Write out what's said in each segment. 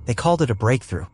They called it a breakthrough,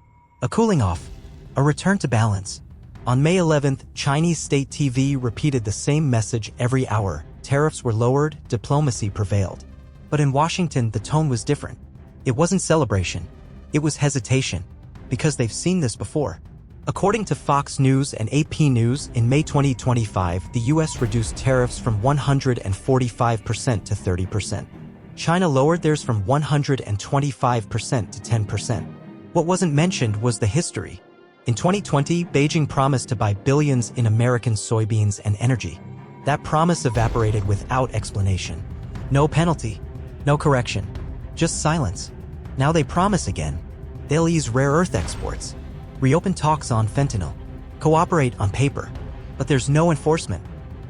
a cooling off, a return to balance. On May 11th, Chinese state TV repeated the same message every hour. Tariffs were lowered, diplomacy prevailed. But in Washington, the tone was different. It wasn't celebration. It was hesitation. Because they've seen this before. According to Fox News and AP News, in May 2025, the US reduced tariffs from 145% to 30%. China lowered theirs from 125% to 10%. What wasn't mentioned was the history. In 2020, Beijing promised to buy billions in American soybeans and energy. That promise evaporated without explanation. No penalty, no correction, just silence. Now they promise again. They'll ease rare earth exports, reopen talks on fentanyl, cooperate on paper. But there's no enforcement,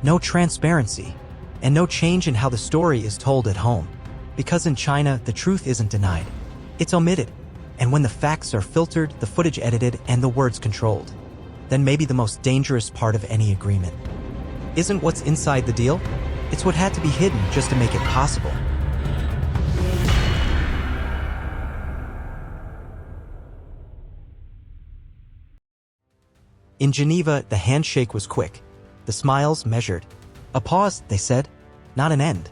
no transparency, and no change in how the story is told at home. Because in China, the truth isn't denied. It's omitted. And when the facts are filtered, the footage edited, and the words controlled, then maybe the most dangerous part of any agreement isn't what's inside the deal, it's what had to be hidden just to make it possible. In Geneva, the handshake was quick, the smiles measured. A pause, they said, not an end.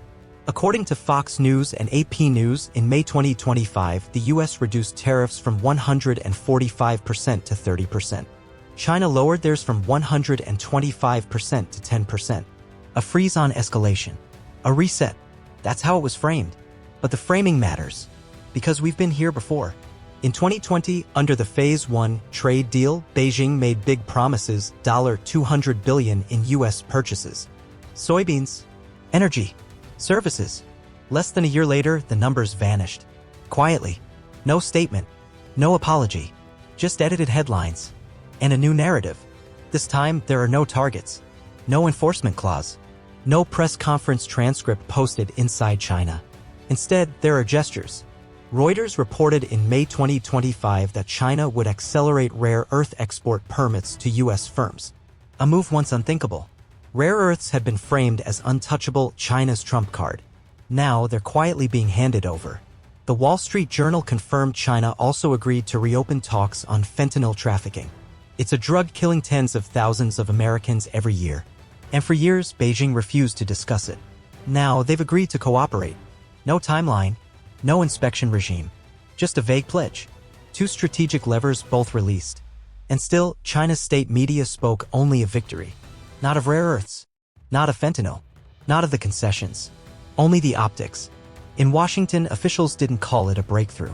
According to Fox News and AP News, in May 2025, the US reduced tariffs from 145% to 30%. China lowered theirs from 125% to 10%. A freeze on escalation. A reset. That's how it was framed. But the framing matters. Because we've been here before. In 2020, under the Phase 1 trade deal, Beijing made big promises, $200 billion in US purchases. Soybeans. Energy. Services. Less than a year later, the numbers vanished. Quietly. No statement. No apology. Just edited headlines. And a new narrative. This time, there are no targets. No enforcement clause. No press conference transcript posted inside China. Instead, there are gestures. Reuters reported in May 2025 that China would accelerate rare earth export permits to US firms. A move once unthinkable. Rare earths had been framed as untouchable, China's trump card. Now they're quietly being handed over. The Wall Street Journal confirmed China also agreed to reopen talks on fentanyl trafficking. It's a drug killing tens of thousands of Americans every year. And for years, Beijing refused to discuss it. Now they've agreed to cooperate. No timeline, no inspection regime. Just a vague pledge. Two strategic levers both released. And still, China's state media spoke only of victory. Not of rare earths. Not of fentanyl. Not of the concessions. Only the optics. In Washington, officials didn't call it a breakthrough.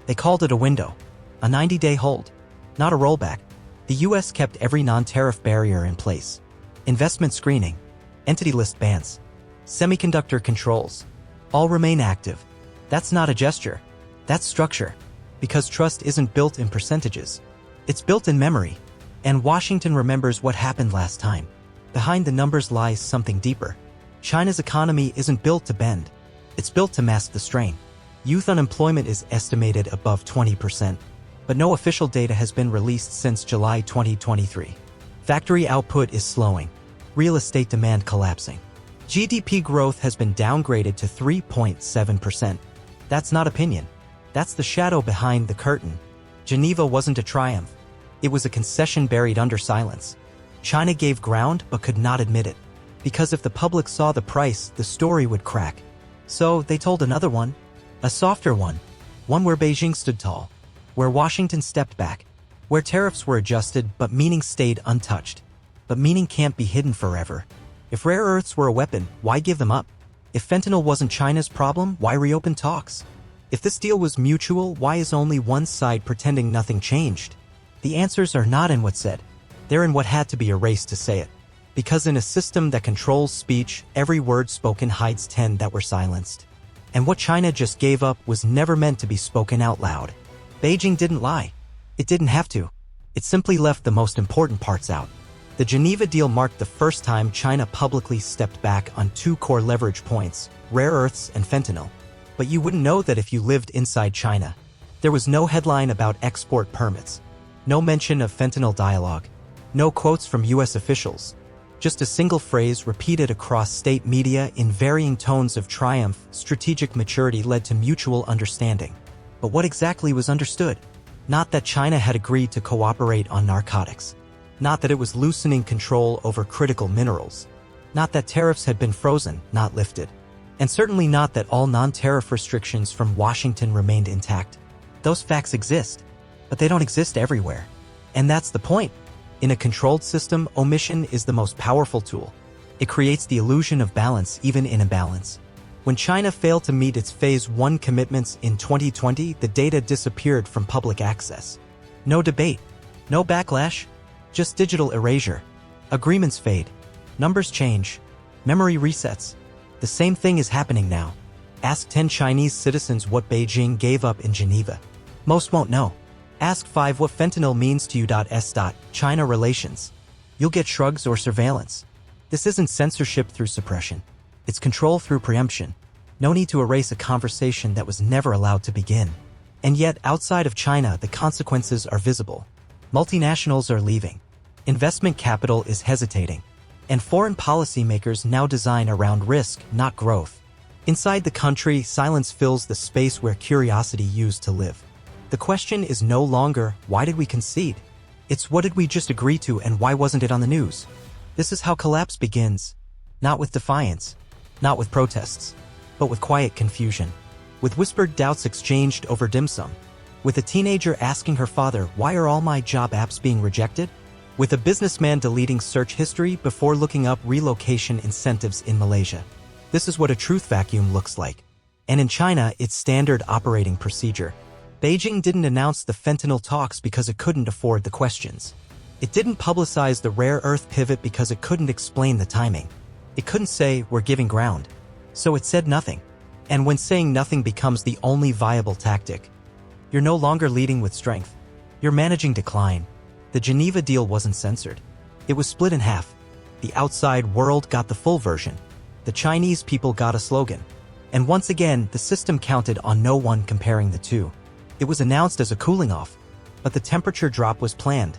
They called it a window. A 90-day hold. Not a rollback. The US kept every non-tariff barrier in place. Investment screening. Entity list bans. Semiconductor controls. All remain active. That's not a gesture. That's structure. Because trust isn't built in percentages. It's built in memory. And Washington remembers what happened last time. Behind the numbers lies something deeper. China's economy isn't built to bend. It's built to mask the strain. Youth unemployment is estimated above 20%, but no official data has been released since July 2023. Factory output is slowing. Real estate demand collapsing. GDP growth has been downgraded to 3.7%. That's not opinion. That's the shadow behind the curtain. Geneva wasn't a triumph. It was a concession buried under silence. China gave ground but could not admit it. Because if the public saw the price, the story would crack. So they told another one. A softer one. One where Beijing stood tall. Where Washington stepped back. Where tariffs were adjusted but meaning stayed untouched. But meaning can't be hidden forever. If rare earths were a weapon, why give them up? If fentanyl wasn't China's problem, why reopen talks? If this deal was mutual, why is only one side pretending nothing changed? The answers are not in what's said. They're in what had to be erased to say it. Because in a system that controls speech, every word spoken hides 10 that were silenced. And what China just gave up was never meant to be spoken out loud. Beijing didn't lie. It didn't have to. It simply left the most important parts out. The Geneva deal marked the first time China publicly stepped back on two core leverage points, rare earths and fentanyl. But you wouldn't know that if you lived inside China. There was no headline about export permits. No mention of fentanyl dialogue. No quotes from US officials. Just a single phrase repeated across state media in varying tones of triumph. Strategic maturity led to mutual understanding. But what exactly was understood? Not that China had agreed to cooperate on narcotics. Not that it was loosening control over critical minerals. Not that tariffs had been frozen, not lifted. And certainly not that all non-tariff restrictions from Washington remained intact. Those facts exist, but they don't exist everywhere. And that's the point. In a controlled system, omission is the most powerful tool. It creates the illusion of balance even in imbalance. When China failed to meet its Phase 1 commitments in 2020, the data disappeared from public access. No debate, no backlash, just digital erasure. Agreements fade, numbers change, memory resets. The same thing is happening now. Ask 10 Chinese citizens what Beijing gave up in Geneva. Most won't know. Ask 5 what fentanyl means to you. China relations. You'll get shrugs or surveillance. This isn't censorship through suppression. It's control through preemption. No need to erase a conversation that was never allowed to begin. And yet, outside of China, the consequences are visible. Multinationals are leaving. Investment capital is hesitating. And foreign policymakers now design around risk, not growth. Inside the country, silence fills the space where curiosity used to live. The question is no longer, why did we concede? It's what did we just agree to and why wasn't it on the news? This is how collapse begins. Not with defiance. Not with protests, but with quiet confusion, with whispered doubts exchanged over dim sum, with a teenager asking her father, why are all my job apps being rejected? With a businessman deleting search history before looking up relocation incentives in Malaysia. This is what a truth vacuum looks like. And in China, it's standard operating procedure. Beijing didn't announce the fentanyl talks because it couldn't afford the questions. It didn't publicize the rare earth pivot because it couldn't explain the timing. It couldn't say, we're giving ground. So it said nothing. And when saying nothing becomes the only viable tactic, you're no longer leading with strength. You're managing decline. The Geneva deal wasn't censored. It was split in half. The outside world got the full version. The Chinese people got a slogan. And once again, the system counted on no one comparing the two. It was announced as a cooling off, but the temperature drop was planned.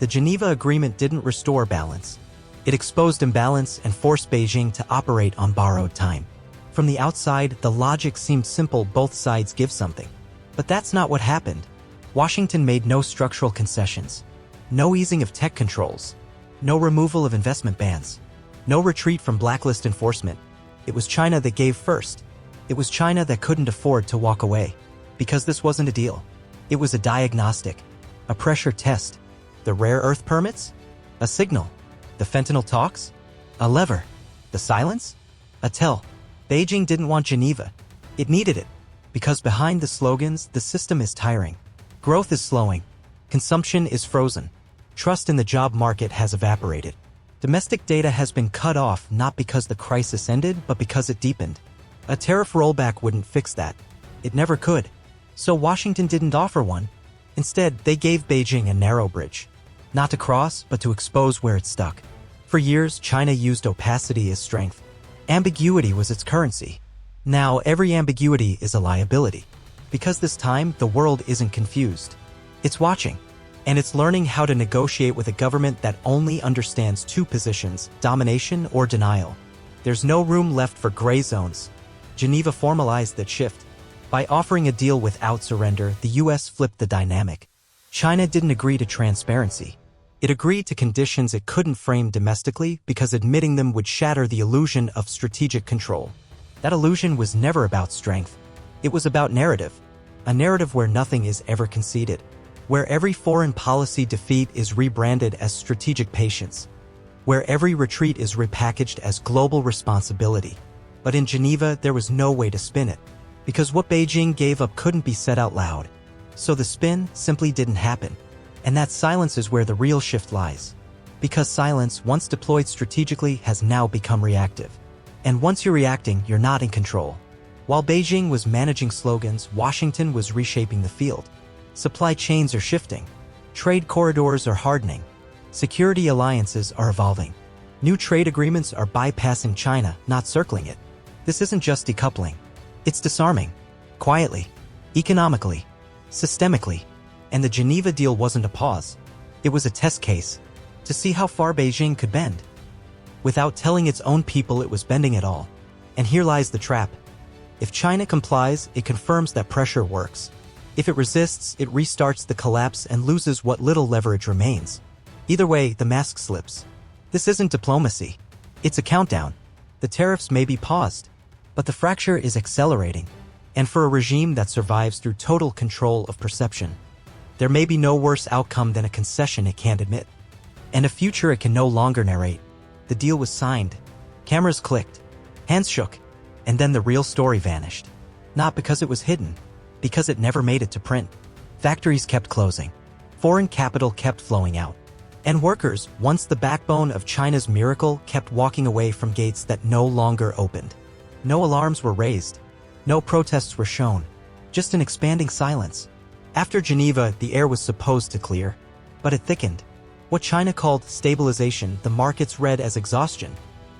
The Geneva Agreement didn't restore balance. It exposed imbalance and forced Beijing to operate on borrowed time. From the outside, the logic seemed simple: both sides give something. But that's not what happened. Washington made no structural concessions, no easing of tech controls, no removal of investment bans, no retreat from blacklist enforcement. It was China that gave first. It was China that couldn't afford to walk away. Because this wasn't a deal. It was a diagnostic, a pressure test. The rare earth permits? A signal. The fentanyl talks? A lever. The silence? A tell. Beijing didn't want Geneva. It needed it. Because behind the slogans, the system is tiring. Growth is slowing. Consumption is frozen. Trust in the job market has evaporated. Domestic data has been cut off not because the crisis ended, but because it deepened. A tariff rollback wouldn't fix that. It never could. So Washington didn't offer one. Instead, they gave Beijing a narrow bridge. Not to cross, but to expose where it stuck. For years, China used opacity as strength. Ambiguity was its currency. Now, every ambiguity is a liability. Because this time, the world isn't confused. It's watching. And it's learning how to negotiate with a government that only understands two positions: domination or denial. There's no room left for gray zones. Geneva formalized that shift. By offering a deal without surrender, the US flipped the dynamic. China didn't agree to transparency. It agreed to conditions it couldn't frame domestically because admitting them would shatter the illusion of strategic control. That illusion was never about strength. It was about narrative. A narrative where nothing is ever conceded. Where every foreign policy defeat is rebranded as strategic patience. Where every retreat is repackaged as global responsibility. But in Geneva, there was no way to spin it. Because what Beijing gave up couldn't be said out loud. So the spin simply didn't happen. And that silence is where the real shift lies. Because silence, once deployed strategically, has now become reactive. And once you're reacting, you're not in control. While Beijing was managing slogans, Washington was reshaping the field. Supply chains are shifting. Trade corridors are hardening. Security alliances are evolving. New trade agreements are bypassing China, not circling it. This isn't just decoupling. It's disarming. Quietly. Economically. Systemically. And the Geneva deal wasn't a pause. It was a test case to see how far Beijing could bend. Without telling its own people it was bending at all. And here lies the trap. If China complies, it confirms that pressure works. If it resists, it restarts the collapse and loses what little leverage remains. Either way, the mask slips. This isn't diplomacy. It's a countdown. The tariffs may be paused, but the fracture is accelerating. And for a regime that survives through total control of perception, there may be no worse outcome than a concession it can't admit. And a future it can no longer narrate. The deal was signed. Cameras clicked. Hands shook. And then the real story vanished. Not because it was hidden, because it never made it to print. Factories kept closing. Foreign capital kept flowing out. And workers, once the backbone of China's miracle, kept walking away from gates that no longer opened. No alarms were raised. No protests were shown. Just an expanding silence. After Geneva, the air was supposed to clear. But it thickened. What China called stabilization, the markets read as exhaustion.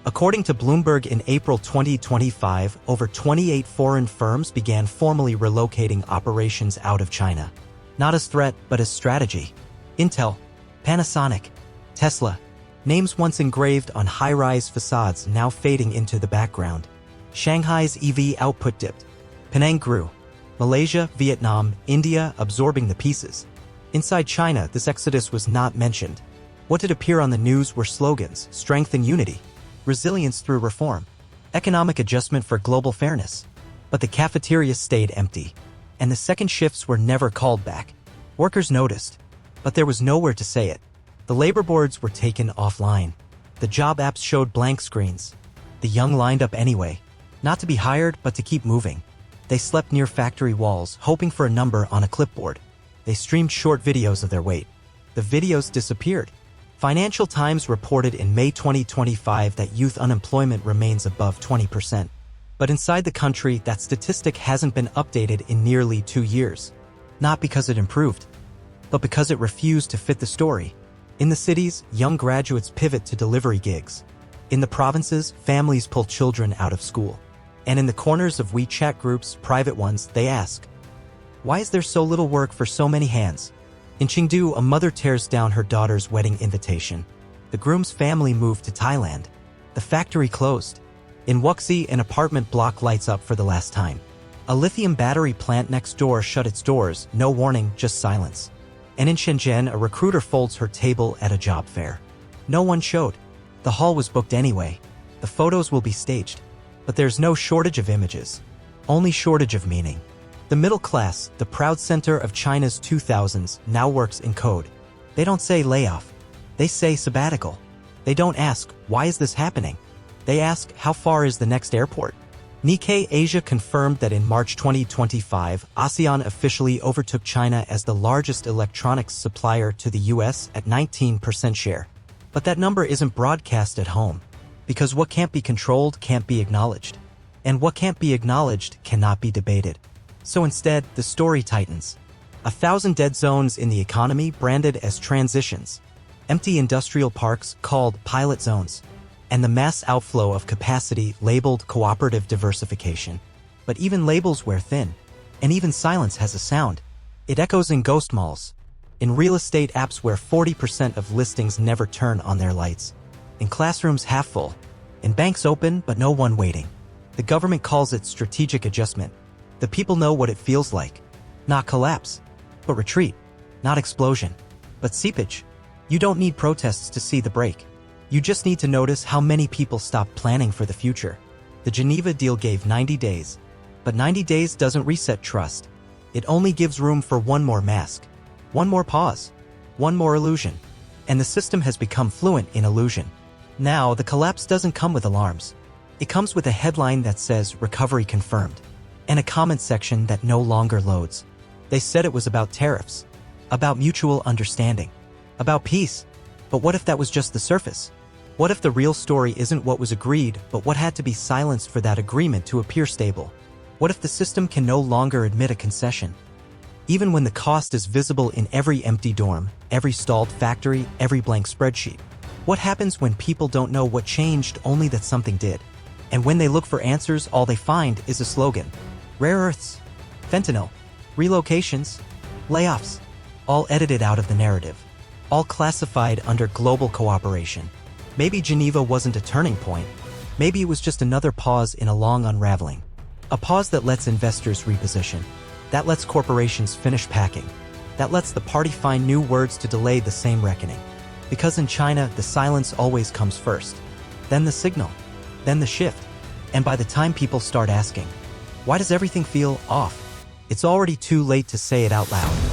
According to Bloomberg, in April 2025, over 28 foreign firms began formally relocating operations out of China. Not as threat, but as strategy. Intel, Panasonic, Tesla, names once engraved on high-rise facades now fading into the background. Shanghai's EV output dipped. Penang grew. Malaysia, Vietnam, India absorbing the pieces. Inside China, this exodus was not mentioned. What did appear on the news were slogans: strength and unity, resilience through reform, economic adjustment for global fairness. But the cafeterias stayed empty, and the second shifts were never called back. Workers noticed, but there was nowhere to say it. The labor boards were taken offline. The job apps showed blank screens. The young lined up anyway, not to be hired but to keep moving. They slept near factory walls, hoping for a number on a clipboard. They streamed short videos of their wait. The videos disappeared. Financial Times reported in May 2025 that youth unemployment remains above 20%. But inside the country, that statistic hasn't been updated in nearly 2 years. Not because it improved, but because it refused to fit the story. In the cities, young graduates pivot to delivery gigs. In the provinces, families pull children out of school. And in the corners of WeChat groups, private ones, they ask, why is there so little work for so many hands? In Chengdu, a mother tears down her daughter's wedding invitation. The groom's family moved to Thailand. The factory closed. In Wuxi, an apartment block lights up for the last time. A lithium battery plant next door shut its doors, no warning, just silence. And in Shenzhen, a recruiter folds her table at a job fair. No one showed. The hall was booked anyway. The photos will be staged. But there's no shortage of images. Only shortage of meaning. The middle class, the proud center of China's 2000s, now works in code. They don't say layoff. They say sabbatical. They don't ask, why is this happening? They ask, how far is the next airport? Nikkei Asia confirmed that in March 2025, ASEAN officially overtook China as the largest electronics supplier to the US at 19% share. But that number isn't broadcast at home. Because what can't be controlled can't be acknowledged. And what can't be acknowledged cannot be debated. So instead, the story tightens. 1,000 dead zones in the economy branded as transitions. Empty industrial parks called pilot zones. And the mass outflow of capacity labeled cooperative diversification. But even labels wear thin. And even silence has a sound. It echoes in ghost malls. In real estate apps where 40% of listings never turn on their lights. In classrooms half full. In banks open but no one waiting. The government calls it strategic adjustment. The people know what it feels like. Not collapse, but retreat. Not explosion, but seepage. You don't need protests to see the break. You just need to notice how many people stop planning for the future. The Geneva deal gave 90 days. But 90 days doesn't reset trust. It only gives room for one more mask. One more pause. One more illusion. And the system has become fluent in illusion. Now, the collapse doesn't come with alarms. It comes with a headline that says, recovery confirmed. And a comment section that no longer loads. They said it was about tariffs. About mutual understanding. About peace. But what if that was just the surface? What if the real story isn't what was agreed, but what had to be silenced for that agreement to appear stable? What if the system can no longer admit a concession? Even when the cost is visible in every empty dorm, every stalled factory, every blank spreadsheet. What happens when people don't know what changed, only that something did? And when they look for answers, all they find is a slogan. Rare earths, fentanyl, relocations, layoffs, all edited out of the narrative, all classified under global cooperation. Maybe Geneva wasn't a turning point. Maybe it was just another pause in a long unraveling. A pause that lets investors reposition, That lets corporations finish packing. That lets the party find new words to delay the same reckoning. Because in China, the silence always comes first. Then the signal. Then the shift. And by the time people start asking, why does everything feel off? It's already too late to say it out loud.